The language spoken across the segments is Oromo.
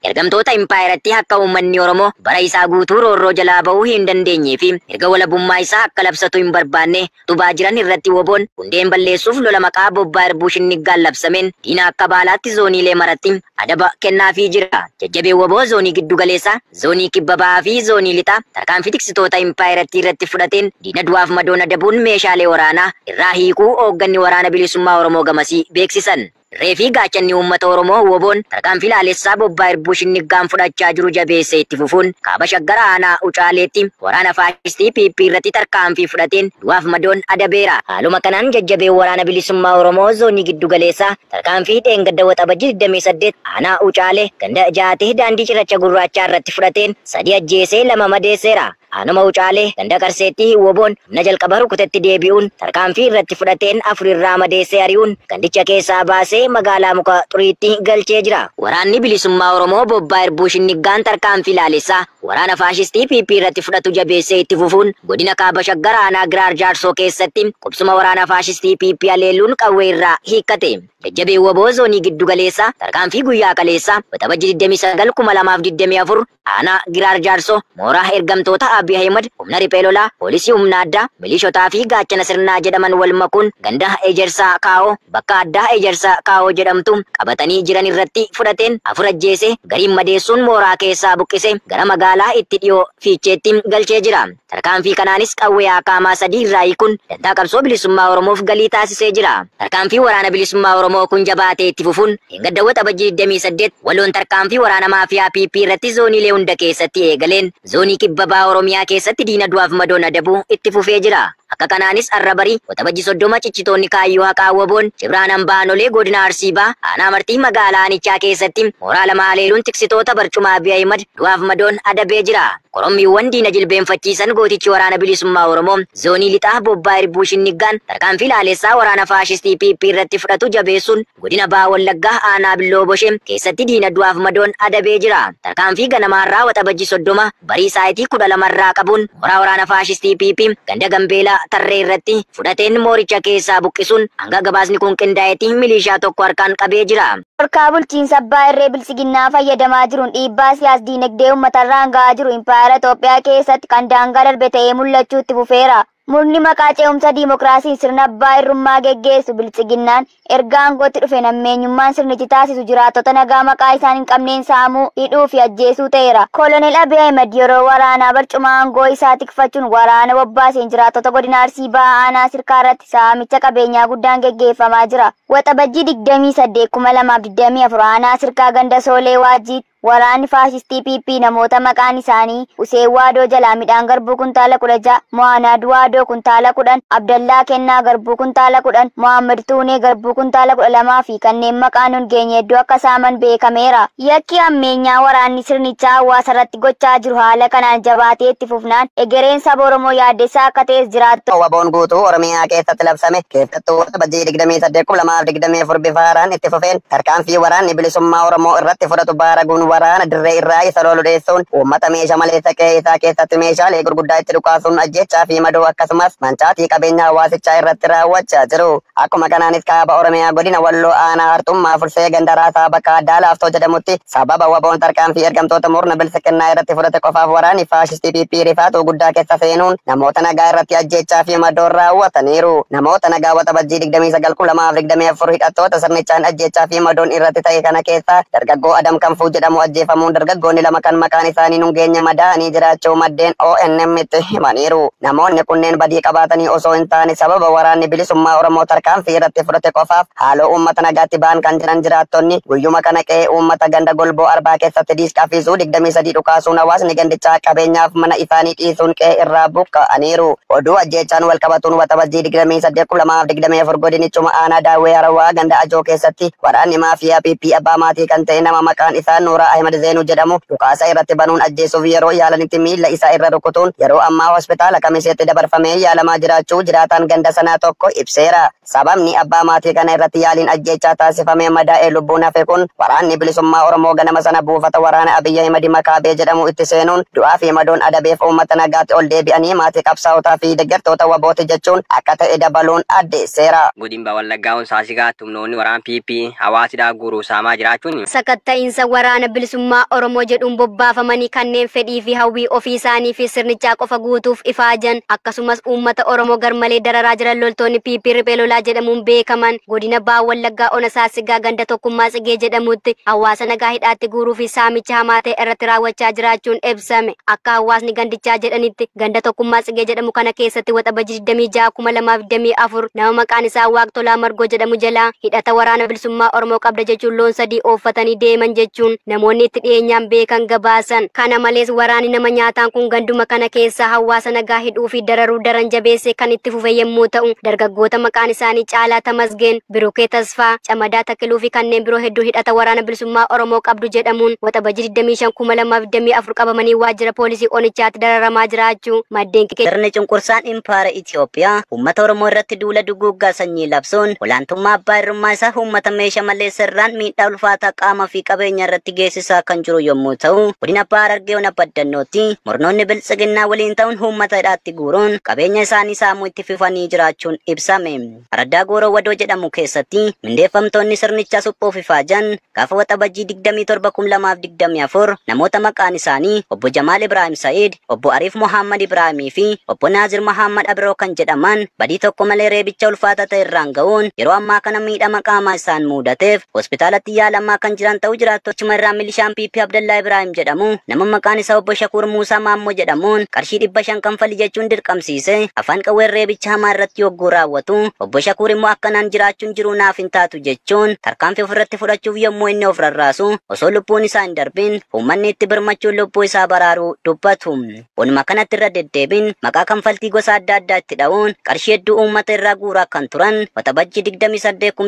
ergamtoota impaayeratti akka uummanni Oromoo bara isaa guutuu roorroo jalaa bahuu hin dandeenyee fi erga walabummaa isaa akka labsatu hin barbaanne tubaa jiran irratti woboon hundeen balleessuuf lola maqaa bobbaa irbuu shinniggaan labsameen diina akka baalaatti zooniilee maratti adaba kennaafii jira. Jajjabee woboo zoonii giddu galeessaa, zoonii kibba bahaa fi zoonii lixaa tarkaanfii tiksitoota impaayeratti irratti fudhateen diina du'aaf madoon adabuun meeshaalee waraanaa irraa hiikuu hoogganni waraana bilisummaa Oromoo gamasii beeksisan. Reefii gaachanni uummata Oromoo woboon tarkaanfii laalessaa bobbaa irbuu shinniggaan fudhachaa jiru jabeessee itti fufuun kaaba Shaggar aanaa Ucaaleetti waraana faashistii PP irratti tarkaanfii fudhateen du'aaf madoon adabeera. Haaluma kanaan jajjabee waraana bilisummaa Oromoo zoonii giddu galeessaa tarkaanfii dheengadda waxabajjii 28 aanaa Ucaalee ganda jaatee daandii cirracha gurraachaa irratti fudhateen 3 ajjeesee 2 madeesseera. Aanuma Ucaalee ganda Qarseetti woboon humna jalqaba rukutetti deebi'uun tarkaanfii irratti fudhateen 4 irraa madeessee ari'uun gandicha keessaa baasee magaalaa muka xuriitti galchee jira. Waraanni bilisummaa Oromoo bobbaa irbuu shinniggaan tarkaanfii laalessaa waraana faashistii PP irratti fudhatu jabeessee itti fufuun godina kaaba Shaggar aanaa Giraar Jaarsoo keessatti qubsuma waraana faashistii PP aleelluun qawwee irraa hiikkate. Jajjabee woboo zoonii giddu galeessaa tarkaanfii guyyaa kaleessaa waxabajjii 29 2024 aanaa Giraar Jaarsoo mooraa ergamtoota Abiy Ahmed humna riphee lolaa poolisii humna addaa milishotaa fi gaachana sirnaa jedhaman wal makuun ganda Ejersaa Kaa'oo bakka addaa Ejersaa Kaa'oo jedhamtu qabatanii jiran irratti fudhateen 4 ajjeesee gariin madeessuun mooraa keessaa buqqise gara magaalaa itti dhiyoo Fiicheetti galchee jira. Tarkaanfii kanaanis qawwee Akaamaa 3 irraa hiikuun dantaa qabsoo bilisummaa Oromoof galii taasisee jira. Tarkaanfii waraana bilisummaa Oromoo kun jabaatee itti fufuun dheengadda waxabajjii 28 waloon tarkaanfii waraana maafiyaa PP irratti zooniilee hunda keessatti eegaleen zoonii kibba bahaa Oromiyaa keessatti diina du'aaf madoon adabuu itti fufee jira. Akka kanaanis arrabarii waxabajjii 30 ciccitoonni kaayyoo haqaa woboon Cibraan Ambaanolee godina Arsii Bahaa aanaa Martii magaalaa Aanichaa keessatti mooraa lama aleeluun tiksitoota barcuma Abiy Ahmed du'aaf madoon adabee jira. Korommiiwwan diina jilbeenfachiisan gootichi waraana bilisummaa Oromoo zoonii lixaa bobbaa irbuu shinniggaan tarkaanfii laalessaa waraana faashistii PP irratti fudhatu jabeessuun godina Bahaa Wallaggaa aanaa Billoo Boshee keessatti diina du'aaf madoon adabee jira. Tarkaanfii ganamaarraa waxabajjii 30 barii saayitii 12 irraa qabuun mooraa waraana faashistii PP ganda Gambeelaa tarree irratti fudhateen mooricha keessaa buqqisuun hanga gabaasni kun qindaa'etti milishaa tokko harkaan qabee jira. Harkaa bulchiinsa abbaa irree bilisiginnaa fayyadamaa jiruun dhiibbaa siyaas-diinagdee uummatarraan gahaa jiru impaayera Itoophiyaa keessatti kan daangaa darbe ta'ee mul'achuutti fufeera. Murni maqaa ce'umsa diimokiraasii sirna abbaa irrummaa geggeessu bilisiginnaan erga aangootti dhufe nammeenyummaan sirnichi taasisu jiraattota nagaa maqaa isaan hin qabneen saamuu, hidhuu fi ajjeesuu ta'eera. Koloneel Abiy Ahmed yeroo waraanaa barcuma aangoo isaa tikfachuun waraana bobbaaseen jiraattota godina Arsii Bahaa aanaa Sirkaa irratti saamicha qabeenyaa guddaan geggeeffamaa jira. Waxabajjii 28 2024 aanaa Sirkaa ganda Soolee Waajjii waraanni faashistii PP namoota maqaan isaanii Useen Waadoo jalaa midhaan garbuu kuntaala 16, Mohaanaad Waadoo kuntaala 10, Abdallaa Kennaa garbuu kuntaala 10, Mohaammed Tuunee garbuu kuntaala 12 fi kanneen maqaan hin geenye hedduu akka saaman beekameera. Yakki ammeenyaa waraanni sirnichaa hawaasa irratti gochaa jiru haala kanaan jabaatee itti fufnaan egereen saba Oromoo yaaddessaa akka ta'es jiraattu. Waboon guutuu Oromiyaa keessatti labsame keessattuu waxabajjii 28 2024 bifa haaraan itti fufeen tarkaanfii waraanni bilisummaa Oromoo irratti fudhatu baaraguun waraana dirree irraa isa lolu deessuun uummata meeshaa malee ta'ee isaa keessatti meeshaalee gurguddaa itti dhukaasuun ajjechaa fi madoo akkasumas mancaatii qabeenya hawaasichaa irratti raawwachaa jiru. Akkuma kanaanis kaaba Oromiyaa godina Walloo aanaa Hartummaa Fursee ganda Raasaa bakka addaa Laaftoo jedhamutti sababa waboon tarkaanfii ergamtoota murna bilisiginnaa irratti fudhate qofaaf waraanni faashistii PP rifaatuu guddaa keessa seenuun namoota nagaa irratti ajjechaa fi madoon raawwataniiru. Namoota nagaa waxabajjii 29 2024 hidhattoota sirnichaan ajjechaa fi madoon irratti ta'e kana keessa dargaggoo Adam Kanfuu jedhamu ajjeefamuun dargaggoonni lama kan maqaan isaanii hin geenye madaa'anii jiraachuu maddeen ONM itti himaniiru. Namoonni kunneen badii qabaatanii osoo hin taane sababa waraanni bilisummaa Oromoo tarkaanfii irratti fudhate qofaaf haaloo uummata nagaatti ba'an kan jiran jiraattonni guyyuma kana qe'ee uummata ganda Golboo Arbaa keessatti diisqaa fi Zuu 23 dhukaasuun hawaasni gandichaa qabeenyaaf mana isaanii dhiisuun qe'ee irraa buqqa'aniiru. Oduu ajjeechaan wal qabatuun waxabajjii 28 2024 godinichuma aanaa Daawwee Harawaa ganda Ajoo keessatti waraanni maafiyaa PP abbaa maatii kan ta'e nama maqaan isaa Nuuraa Ahmed Zeenuu jedhamu dhukaasa irratti banuun ajjeesuuf yeroo yaalanitti miila isaa irra rukutuun yeroo ammaa hospitaala Kamiseetti dabarfamee yaalamaa jiraachuu jiraataan ganda sanaa tokko ibseera. Sababni abbaa maatii kana irratti yaaliin ajjeechaa taasifamee madaa'ee lubbuun hafe kun waraanni bilisummaa Oromoo ganama sana buufata waraana Abiy Ahmed Makaabee jedhamu itti seenuun du'aa fi madoon adabeef uummata nagaatti ol deebi'anii maatii qabsaa'otaa fi deeggartoota wabooti jechuun akka ta'e dabaluun addeesseera. Godina Wallaggaa Saasigaa humnoonni waraana PP hawaasidhaa guruu saamaa jiraachuun sakatta'iinsa waraana bilisummaa Oromoo jedhuun bobbaafamanii kanneen fedhii fi hawwii ofii isaanii fi sirnichaa qofa guutuuf ifaajan akkasumas uummata Oromoo garmalee dararaa jiran loltoonni PP Riphee Lolaa jedhamuun beekaman godina Baha Wallaggaa Ona Saasigaa ganda tokkummaa Tsigee jedhamutti hawaasa nagaa hidhaatti guuruu fi saamicha hamaa ta'e irratti raawwachaa jiraachuun ibsame. Akka hawaasni gandichaa jedhanitti ganda tokkummaa Tsigee jedhamu kana keessatti waxabajii 26/2024 nama maqaan isaa Waaqtolaa Margoo jedhamu jalaa hidhata waraana bilisummaa Oromoo qabda jechuun loon sadii ooffatanii deeman jechuun namoonni itti dhiyeenyaan beekan gabaasan. Kana malees waraanni nama nyaataan kun ganduma kana keessa hawaasa nagaa hidhuu fi dararuu daran jabeessee kan itti fufe yommuu ta'u dargaggoota maqaan isaanii Caalaa Tamasgeen, Birukee Tasfaa, Camadaa Takiluu fi kanneen biroo hedduu hidhata waraana bilisummaa Oromoo qabdu jedhamuun waxabajii 25/2024 qabamanii waajjira poolisii Onichaatti dararamaa jiraachuu maddeen sirni cunqursaan impaara Itoophiyaa uummata Oromoo irratti duula duguuggaa sanyii labsuun olaantummaa abbaa irrummaa isaa uummata meeshaa maleessa irraan miidhaa ulfaataa qaama fi qabeenya irratti geessisaa kan jiru yommuu ta'u godina Baha Harargee Ona Baddannootti murnoonni biltsiginnaa waliin ta'uun uummata hidhaatti guuruun qabeenya isaanii saamuu itti fufanii jiraachuun ibsame. Araddaa Gooroo Wadoo jedhamu keessatti mindeeffamtoonni sirnichaa suphuuf ifaajan gaafa waxabajii 27/2024 namoota maqaan isaanii obbo Jamaal Ibrahim Said, obbo Ariif Muhammad Ibrahimii fi obbo Naazir Muhammad Abiroo kan jedhaman badii tokko malee reebicha ulfaataa ta'e irraan ga'uun yeroo ammaa kana miidhama qaamaa isaan mudateef hospitaalatti yaalamaa kan jiran ta'uu jiraattotuma irraa milishaan PP Abdallaa Ibrahim jedhamu nama maqaan isaa obbo Shakuur Muusaa Maammoo jedhamuun qarshii 500 kanfali jechuun dirqamsiise afaan qawwee reebicha hamaa irratti yogguu raawwatu obbo Shakuur immoo akkanaan jiraachuun jiruu naaf hin taatu jechuun tarkaanfii ofirratti fudhachuuf yommuu inni of rarraasu osoo lubbuun isaa hin darbin uummanni itti birmachuun lubbuu isaa baraaruu dubbatu. Walumaa kanatti irra deddeebiin maqaa kanfaltii gosa adda addaa itti dha'uun qarshii hedduu uummata irraa guuraa kan turan waxabajjii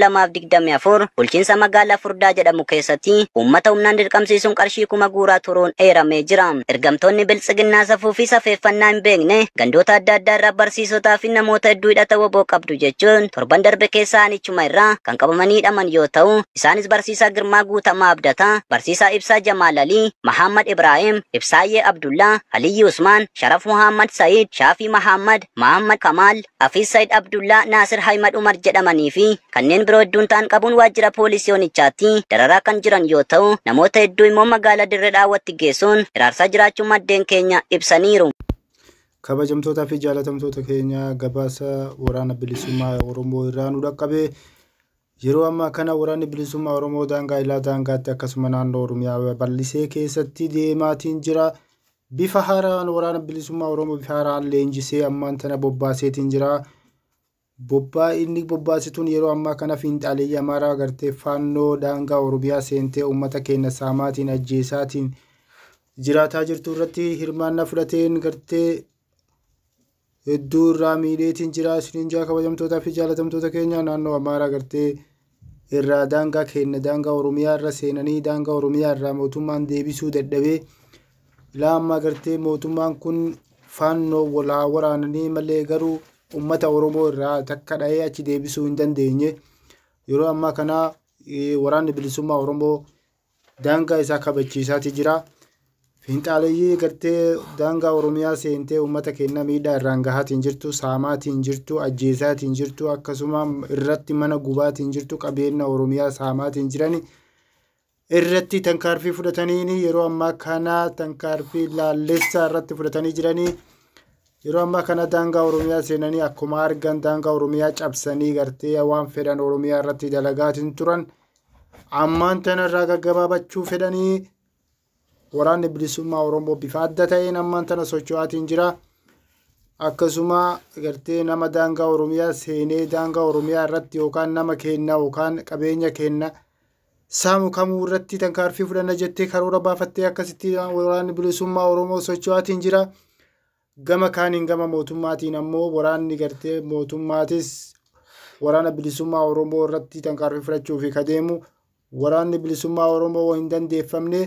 28/2024 bulchiinsa magaalaa Furdaa jedhamu keessatti uummata humnaan dirqamsiisuun qarshii 1000 guuraa turuun eeramee jira. Ergamtoonni biltsiginnaa safuu fi safeeffannaa hin beekne gandoota adda addaa irraa barsiisotaa fi namoota hedduu hidhata woboo qabdu jechuun torban darbe keessaa aanichuma irraa kan qabamanii hidhaman yoo ta'u isaanis barsiisaa Girmaa Guutamaa Abdataa, barsiisaa Ibsaa Jamaal Alii, Muhammad Ibrahim, Ibsaayyee Abdullah, Aliyyi Usmaan, Sharaf Muhammad Said, Shaafii Muhammad, Muhammad Kamal, Afiis Said Abdullah, Naasir Haymad Umar jedhamanii fi kanneen biroo hedduun ta'an qabuun waajjira poolisii Onichaatti dararaa kan jiran yoo ta'u namoota hedduu immoo magaalaa Dirree Dhaawwatti geessuun hiraarsaa jiraachuu maddeen keenya ibsaniiru. Kabajamtootaa fi jaalatamtoota keenya gabaasa waraana bilisummaa Oromoo irraa nu dhaqqabe. Yeroo ammaa kana waraanni bilisummaa Oromoo daangaa ilaa daangaatti akkasuma naannoo Oromiyaa bal'isee keessatti deemaatiin jira. Bifa haaraan waraana bilisummaa Oromoo bifa haaraan leenjisee ammaan tana bobbaaseetiin jira. Bobbaa inni bobbaasituun yeroo ammaa kana fiinxaaleeyyii Amaaraa gartee faannoo daangaa Oromiyaa seentee uummata keenya saamaatiin ajjeesaatiin jiraataa jirtu irratti hirmaannaa fudhateen gartee hedduu irraa miidheetiin jira. Isiniin kabajamtootaa fi jaalatamtoota keenya naannoo Amaaraa gartee irraa daangaa keenya daangaa Oromiyaa irra seenanii daangaa Oromiyaa irraa mootummaan deebisuu dadhabee ilaa ammaa gartee mootummaan kun faannoo walaa waraananii malee garuu uummata Oromoo irraa takka dha'ee achi deebisuu hin dandeenye. Yeroo ammaa kana waraanni bilisummaa Oromoo daangaa isaa kabachiisaatii jira. Fiinxaaleeyyii gartee daangaa Oromiyaa seentee uummata keenya miidhaa irraan gahaatiin jirtu, saamaatiin jirtu, ajjeesaatiin jirtu, akkasuma irratti mana gubaatiin jirtu, qabeenya Oromiyaa saamaatiin jirani irratti tankaarfii fudhatanii yeroo ammaa kana tankaarfii laallessaa irratti fudhatanii jiranii. Yeroo ammaa kana daangaa Oromiyaa seenanii akkuma argan daangaa Oromiyaa cabsanii gartee waan fedhan Oromiyaa irratti dalagaatiin turan ammaan tana irraa gaggabaabachuu fedhanii waraanni bilisummaa Oromoo bifa adda ta'een ammaan tana socho'aatiin jira. Akkasuma gartee nama daangaa Oromiyaa seenee daangaa Oromiyaa irratti yookaan nama keenya yookaan qabeenya keenya saamu kamuu irratti tankaarfii fudhanna jettee karoora baafattee akkasitti waraanni bilisummaa Oromoo socho'aatiin jira. Gama kaaniin gama mootummaatiin ammoo waraanni gartee mootummaatis waraana bilisummaa Oromoo irratti tankaarfii fudhachuuf kadeemu waraanni bilisummaa Oromoo hin dandeeffamne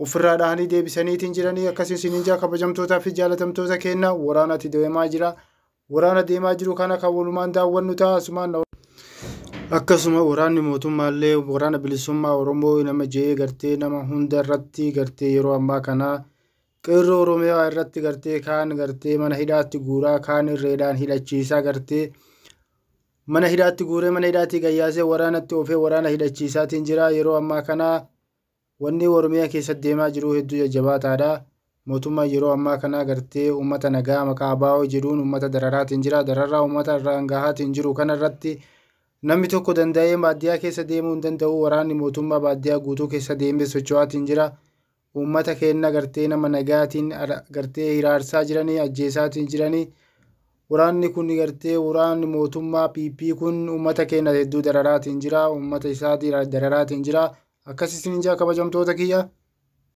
ofirraa dhahanii deebisaniitiin jiranii. Akkasii isiniin kabajamtootaa fi jaalatamtoota keenya waraanatti deemaa jira. Waraana deemaa jiru kana kan walumaan daawwannu ta'a. Akkasuma waraanni mootummaallee waraana bilisummaa Oromoo nama jee gartee nama hunda irratti gartee yeroo ammaa kana qeerroo Oromiyaa irratti gartee kaan gartee mana hidhaatti guuraa kaan irreedhaan hidhachiisaa gartee mana hidhaatti guuree mana hidhaatti gayyaasee waraanatti oofee waraana hidhachiisaatiin jira. Yeroo ammaa kana wanni Oromiyaa keessatti deemaa jiru hedduu jajjabaataadha. Mootummaan yeroo ammaa kana gartee uummata nagaa maqaa ABO jedhuun uummata dararaatiin jira. Dararaa uummata irraan gahaatiin jiru kana irratti namni tokko danda'ee baadiyyaa keessa deemuu hin danda'u. Waraanni mootummaa baadiyyaa guutuu keessa deemee socho'aatiin jira. Uummata keenya gartee nama nagaatiin gartee hiraarsaa jiranii, ajjeesaatiin jiranii. Waraanni kun gartee waraanni mootummaa PP kun uummata keenya hedduu dararaatiin jira. Uummata isaatii dararaatiin jira. Akkasiin kabajamtoota kiyya.